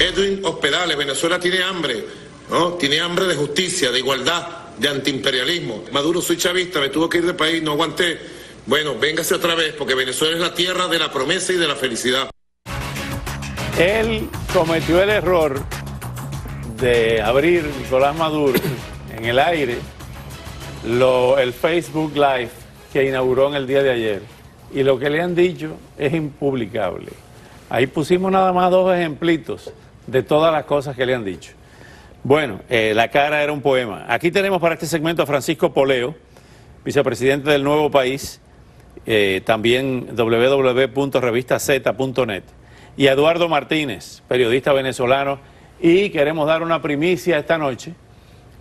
Edwin Hospedales, Venezuela tiene hambre, ¿no? Tiene hambre de justicia, de igualdad, de antiimperialismo. Maduro, soy chavista, me tuvo que ir del país, no aguanté. Bueno, véngase otra vez, porque Venezuela es la tierra de la promesa y de la felicidad. Él cometió el error de abrir Nicolás Maduro en el aire el Facebook Live que inauguró en el día de ayer. Y lo que le han dicho es impublicable. Ahí pusimos nada más 2 ejemplitos de todas las cosas que le han dicho. Bueno, la cara era un poema. Aquí tenemos para este segmento a Francisco Poleo, vicepresidente del Nuevo País, también www.revistaz.net, y a Eduardo Martínez, periodista venezolano, y queremos dar una primicia esta noche.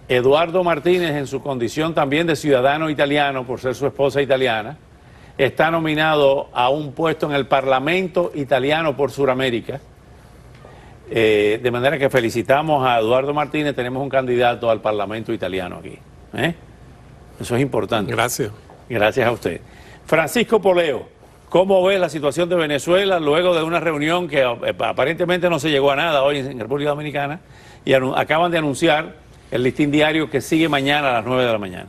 Eduardo Martínez, en su condición también de ciudadano italiano, por ser su esposa italiana, está nominado a un puesto en el Parlamento italiano por Sudamérica. De manera que felicitamos a Eduardo Martínez, tenemos un candidato al Parlamento italiano aquí. Eso es importante. Gracias. Gracias a usted. Francisco Poleo, ¿cómo ves la situación de Venezuela luego de una reunión que aparentemente no se llegó a nada hoy en República Dominicana y acaban de anunciar el listín diario que sigue mañana a las 9 de la mañana?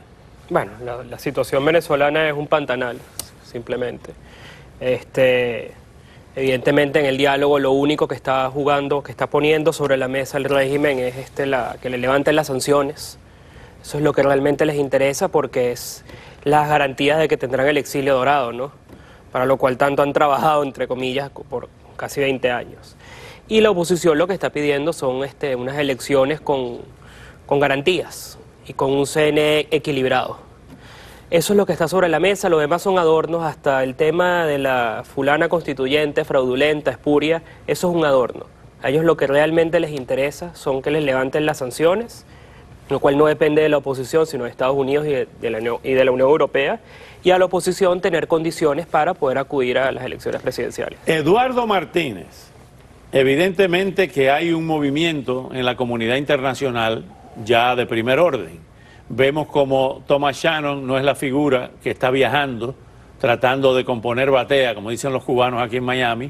Bueno, la situación venezolana es un pantanal, simplemente. Evidentemente en el diálogo lo único que está jugando, que está poniendo sobre la mesa el régimen es que le levanten las sanciones. Eso es lo que realmente les interesa porque es las garantías de que tendrán el exilio dorado, ¿no? Para lo cual tanto han trabajado, entre comillas, por casi 20 años. Y la oposición lo que está pidiendo son unas elecciones con garantías y con un CNE equilibrado. Eso es lo que está sobre la mesa, lo demás son adornos, hasta el tema de la fulana constituyente, fraudulenta, espuria, eso es un adorno. A ellos lo que realmente les interesa son que les levanten las sanciones, lo cual no depende de la oposición, sino de Estados Unidos y de la Unión Europea, y a la oposición tener condiciones para poder acudir a las elecciones presidenciales. Eduardo Martínez, evidentemente que hay un movimiento en la comunidad internacional ya de primer orden. Vemos como Thomas Shannon no es la figura que está viajando, tratando de componer batea, como dicen los cubanos aquí en Miami,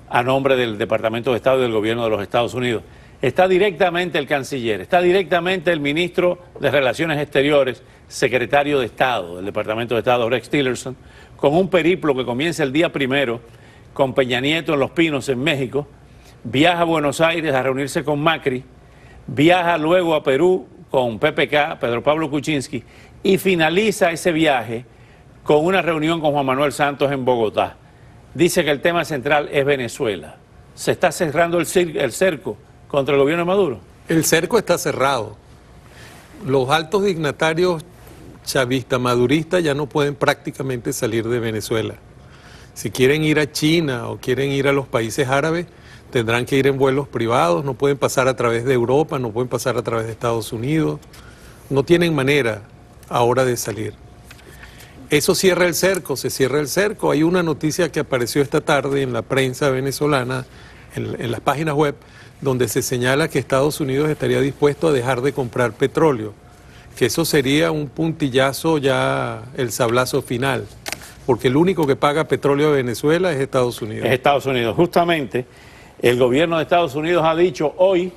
a nombre del Departamento de Estado y del Gobierno de los Estados Unidos. Está directamente el canciller, está directamente el ministro de Relaciones Exteriores, secretario de Estado del Departamento de Estado, Rex Tillerson, con un periplo que comienza el día 1 con Peña Nieto en Los Pinos, en México, viaja a Buenos Aires a reunirse con Macri, viaja luego a Perú con PPK, Pedro Pablo Kuczynski, y finaliza ese viaje con una reunión con Juan Manuel Santos en Bogotá. Dice que el tema central es Venezuela. ¿Se está cerrando el cerco contra el gobierno de Maduro? El cerco está cerrado. Los altos dignatarios chavistas, maduristas, ya no pueden prácticamente salir de Venezuela. Si quieren ir a China o quieren ir a los países árabes, tendrán que ir en vuelos privados, no pueden pasar a través de Europa, no pueden pasar a través de Estados Unidos, no tienen manera ahora de salir. Eso cierra el cerco, se cierra el cerco. Hay una noticia que apareció esta tarde en la prensa venezolana, en las páginas web, donde se señala que Estados Unidos estaría dispuesto a dejar de comprar petróleo, que eso sería un puntillazo ya, el sablazo final, porque el único que paga petróleo a Venezuela es Estados Unidos. Es Estados Unidos, justamente. El gobierno de Estados Unidos ha dicho hoy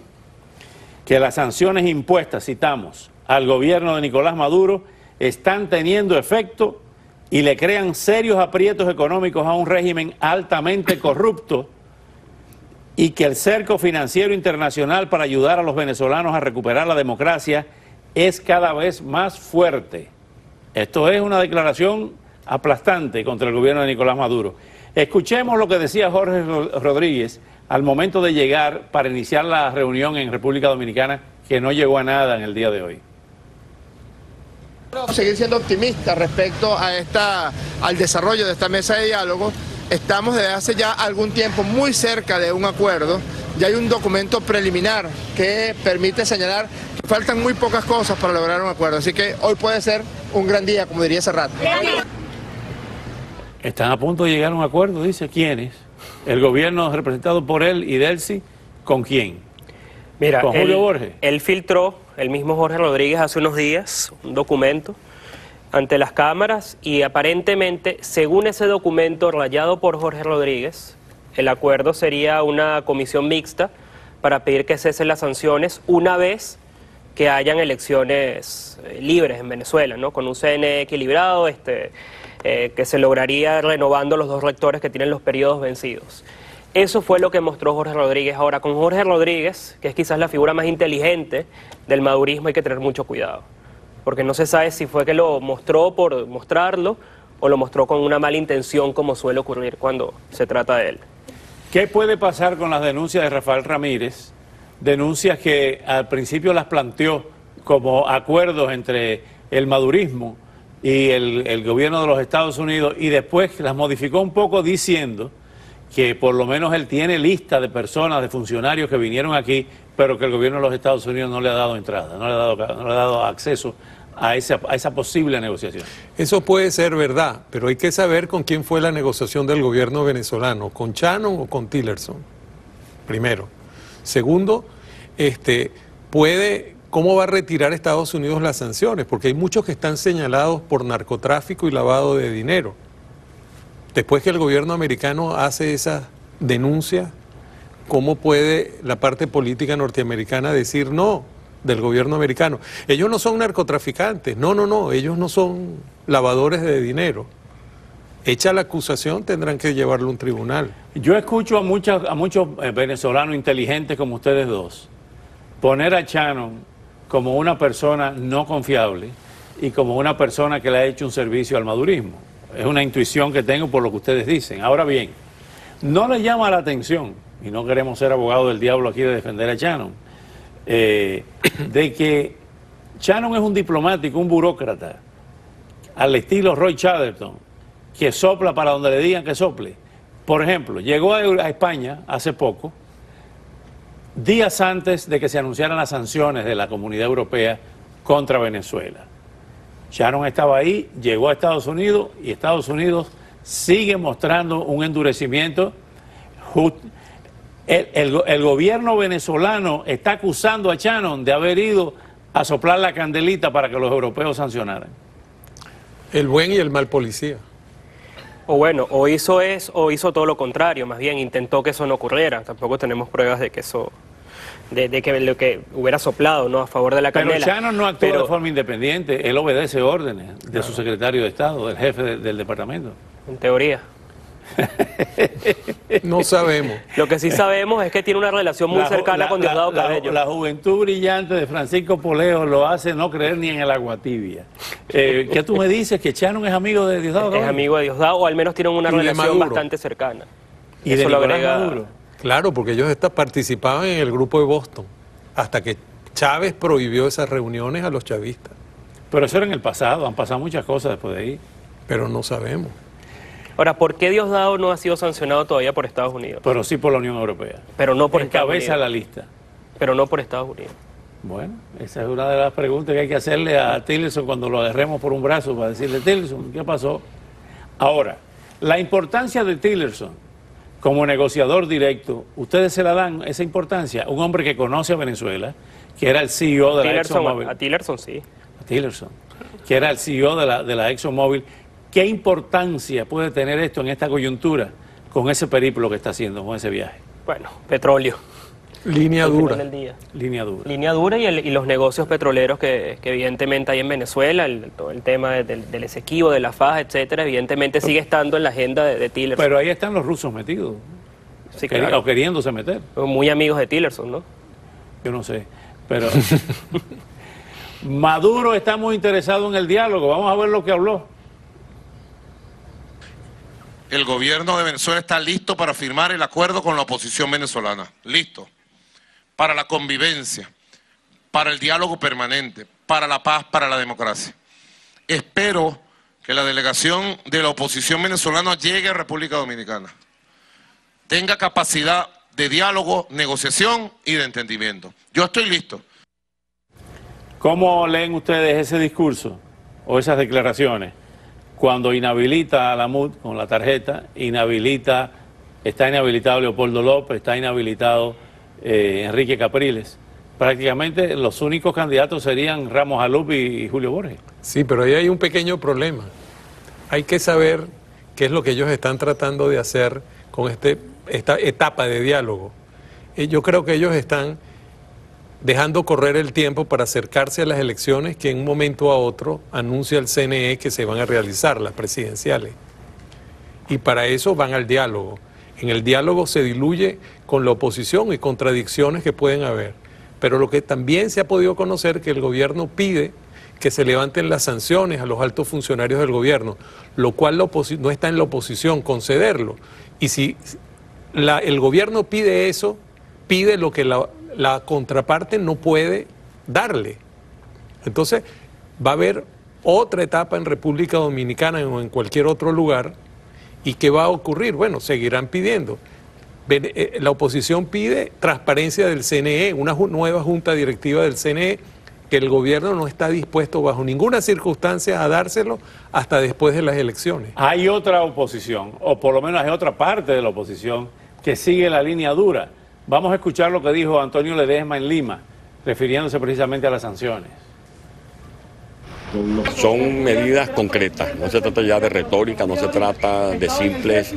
que las sanciones impuestas, citamos, al gobierno de Nicolás Maduro están teniendo efecto y le crean serios aprietos económicos a un régimen altamente corrupto y que el cerco financiero internacional para ayudar a los venezolanos a recuperar la democracia es cada vez más fuerte. Esto es una declaración aplastante contra el gobierno de Nicolás Maduro. Escuchemos lo que decía Jorge Rodríguez al momento de llegar para iniciar la reunión en República Dominicana, que no llegó a nada en el día de hoy. Seguir siendo optimistas respecto a al desarrollo de esta mesa de diálogo. Estamos desde hace ya algún tiempo muy cerca de un acuerdo. Ya hay un documento preliminar que permite señalar que faltan muy pocas cosas para lograr un acuerdo. Así que hoy puede ser un gran día, como diría Serrat. Están a punto de llegar a un acuerdo, dice. ¿Quiénes? El gobierno representado por él y Delcy, ¿con quién? Mira, ¿con Julio Borges? Él filtró, el mismo Jorge Rodríguez, hace unos días, un documento ante las cámaras y aparentemente, según ese documento rayado por Jorge Rodríguez, el acuerdo sería una comisión mixta para pedir que cesen las sanciones una vez que hayan elecciones libres en Venezuela, ¿no? Con un CNE equilibrado, que se lograría renovando los 2 rectores que tienen los periodos vencidos. Eso fue lo que mostró Jorge Rodríguez. Ahora, con Jorge Rodríguez, que es quizás la figura más inteligente del madurismo, hay que tener mucho cuidado, porque no se sabe si fue que lo mostró por mostrarlo o lo mostró con una mala intención, como suele ocurrir cuando se trata de él. ¿Qué puede pasar con las denuncias de Rafael Ramírez? Denuncias que al principio las planteó como acuerdos entre el madurismo y el gobierno de los Estados Unidos, y después las modificó un poco diciendo que por lo menos él tiene lista de personas, de funcionarios que vinieron aquí, pero que el gobierno de los Estados Unidos no le ha dado entrada, no le ha dado acceso a esa posible negociación. Eso puede ser verdad, pero hay que saber con quién fue la negociación del gobierno venezolano, con Shannon o con Tillerson, primero. Segundo, ¿cómo va a retirar Estados Unidos las sanciones? Porque hay muchos que están señalados por narcotráfico y lavado de dinero. Después que el gobierno americano hace esa denuncia, ¿cómo puede la parte política norteamericana decir no del gobierno americano? Ellos no son narcotraficantes, no, ellos no son lavadores de dinero. Hecha la acusación, tendrán que llevarlo a un tribunal. Yo escucho a muchos venezolanos inteligentes como ustedes dos poner a Shannon como una persona no confiable y como una persona que le ha hecho un servicio al madurismo. Es una intuición que tengo por lo que ustedes dicen. Ahora bien, no les llama la atención, y no queremos ser abogados del diablo aquí de defender a Shannon, de que Shannon es un diplomático, un burócrata, al estilo Roy Chatterton, que sopla para donde le digan que sople. Por ejemplo, llegó a España hace poco, días antes de que se anunciaran las sanciones de la Comunidad Europea contra Venezuela. Shannon estaba ahí, llegó a Estados Unidos y Estados Unidos sigue mostrando un endurecimiento. El gobierno venezolano está acusando a Shannon de haber ido a soplar la candelita para que los europeos sancionaran. El buen y el mal policía. O bueno, o hizo todo lo contrario, más bien intentó que eso no ocurriera. Tampoco tenemos pruebas de que eso, de que lo que hubiera soplado, ¿no?, a favor de la candela. Pero Shannon no actuó de forma independiente, él obedece órdenes de su secretario de Estado, del jefe del departamento. En teoría. No sabemos. Lo que sí sabemos es que tiene una relación muy cercana con Diosdado Cabello. La juventud brillante de Francisco Poleo lo hace no creer ni en el agua tibia. ¿Qué tú me dices? ¿Que Shannon es amigo de Diosdado Cabello? Es amigo de Diosdado, o al menos tienen una relación bastante cercana. ¿Y eso lo agrega Maduro? Claro, porque ellos participaban en el grupo de Boston, hasta que Chávez prohibió esas reuniones a los chavistas. Pero eso era en el pasado, han pasado muchas cosas después de ahí. Pero no sabemos. Ahora, ¿por qué Diosdado no ha sido sancionado todavía por Estados Unidos? Pero sí por la Unión Europea. Pero no por Estados Unidos. Encabeza la lista. Pero no por Estados Unidos. Bueno, esa es una de las preguntas que hay que hacerle a Tillerson cuando lo agarremos por un brazo para decirle, Tillerson, ¿qué pasó? Ahora, la importancia de Tillerson como negociador directo, ¿ustedes se la dan esa importancia? Un hombre que conoce a Venezuela, que era el CEO de la ExxonMobil. A Tillerson sí. A Tillerson, que era el CEO de la ExxonMobil. ¿Qué importancia puede tener esto en esta coyuntura con ese periplo que está haciendo, con ese viaje? Bueno, petróleo. Línea dura. Línea dura. Línea dura y los negocios petroleros que evidentemente hay en Venezuela, todo el tema del Esequibo, de la faja, etcétera, evidentemente sigue estando en la agenda de Tillerson. Pero ahí están los rusos metidos. Sí, claro. O queriéndose meter. Muy amigos de Tillerson, ¿no? Yo no sé, pero Maduro está muy interesado en el diálogo. Vamos a ver lo que habló. El gobierno de Venezuela está listo para firmar el acuerdo con la oposición venezolana. Listo. Para la convivencia, para el diálogo permanente, para la paz, para la democracia. Espero que la delegación de la oposición venezolana llegue a República Dominicana. Tenga capacidad de diálogo, negociación y de entendimiento. Yo estoy listo. ¿Cómo leen ustedes ese discurso o esas declaraciones? Cuando inhabilita a la MUD con la tarjeta, está inhabilitado Leopoldo López, está inhabilitado Enrique Capriles. Prácticamente los únicos candidatos serían Ramos Alup y Julio Borges. Sí, pero ahí hay un pequeño problema. Hay que saber qué es lo que ellos están tratando de hacer con esta etapa de diálogo. yo creo que ellos están dejando correr el tiempo para acercarse a las elecciones que en un momento a otro anuncia el CNE que se van a realizar, las presidenciales. Y para eso van al diálogo. En el diálogo se diluye con la oposición y contradicciones que pueden haber. Pero lo que también se ha podido conocer es que el gobierno pide que se levanten las sanciones a los altos funcionarios del gobierno, lo cual no está en la oposición concederlo. Y si el gobierno pide eso, pide lo que la contraparte no puede darle. Entonces va a haber otra etapa en República Dominicana o en cualquier otro lugar. ¿Y qué va a ocurrir? Bueno, seguirán pidiendo. La oposición pide transparencia del CNE, una nueva junta directiva del CNE, que el gobierno no está dispuesto bajo ninguna circunstancia a dárselo hasta después de las elecciones. Hay otra oposición, o por lo menos hay otra parte de la oposición que sigue la línea dura. Vamos a escuchar lo que dijo Antonio Ledesma en Lima, refiriéndose precisamente a las sanciones. Son medidas concretas, no se trata ya de retórica, no se trata de simples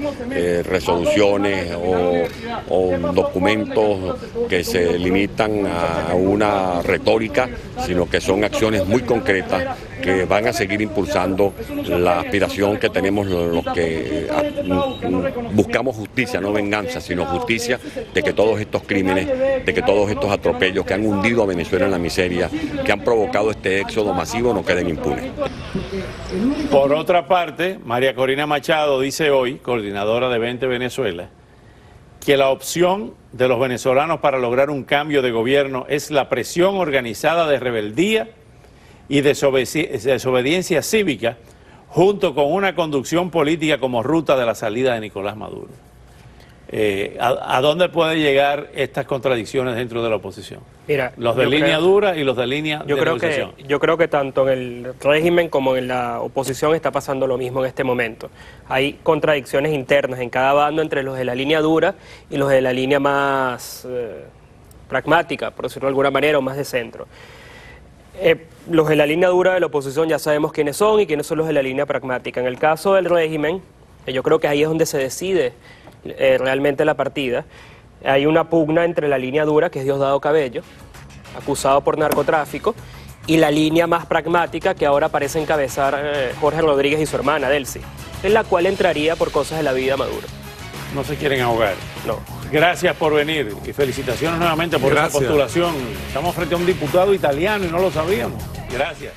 resoluciones o documentos que se limitan a una retórica, sino que son acciones muy concretas que van a seguir impulsando la aspiración que tenemos los que buscamos justicia, no venganza, sino justicia de que todos estos crímenes, de que todos estos atropellos que han hundido a Venezuela en la miseria, que han provocado este éxodo masivo, no queden impunes. Por otra parte, María Corina Machado dice hoy, coordinadora de Vente Venezuela, que la opción de los venezolanos para lograr un cambio de gobierno es la presión organizada de rebeldía y desobediencia cívica, junto con una conducción política como ruta de la salida de Nicolás Maduro. ¿A dónde pueden llegar estas contradicciones dentro de la oposición? Mira, los de línea dura y los de línea de negociación. Yo creo que tanto en el régimen como en la oposición está pasando lo mismo en este momento. Hay contradicciones internas en cada bando entre los de la línea dura y los de la línea más pragmática, por decirlo de alguna manera, o más de centro. Los de la línea dura de la oposición ya sabemos quiénes son y quiénes son los de la línea pragmática. En el caso del régimen, yo creo que ahí es donde se decide realmente la partida. Hay una pugna entre la línea dura, que es Diosdado Cabello, acusado por narcotráfico, y la línea más pragmática, que ahora parece encabezar Jorge Rodríguez y su hermana, Delcy, en la cual entraría por cosas de la vida Maduro. No se quieren ahogar. No. Gracias por venir y felicitaciones nuevamente por esa postulación. Estamos frente a un diputado italiano y no lo sabíamos. Gracias.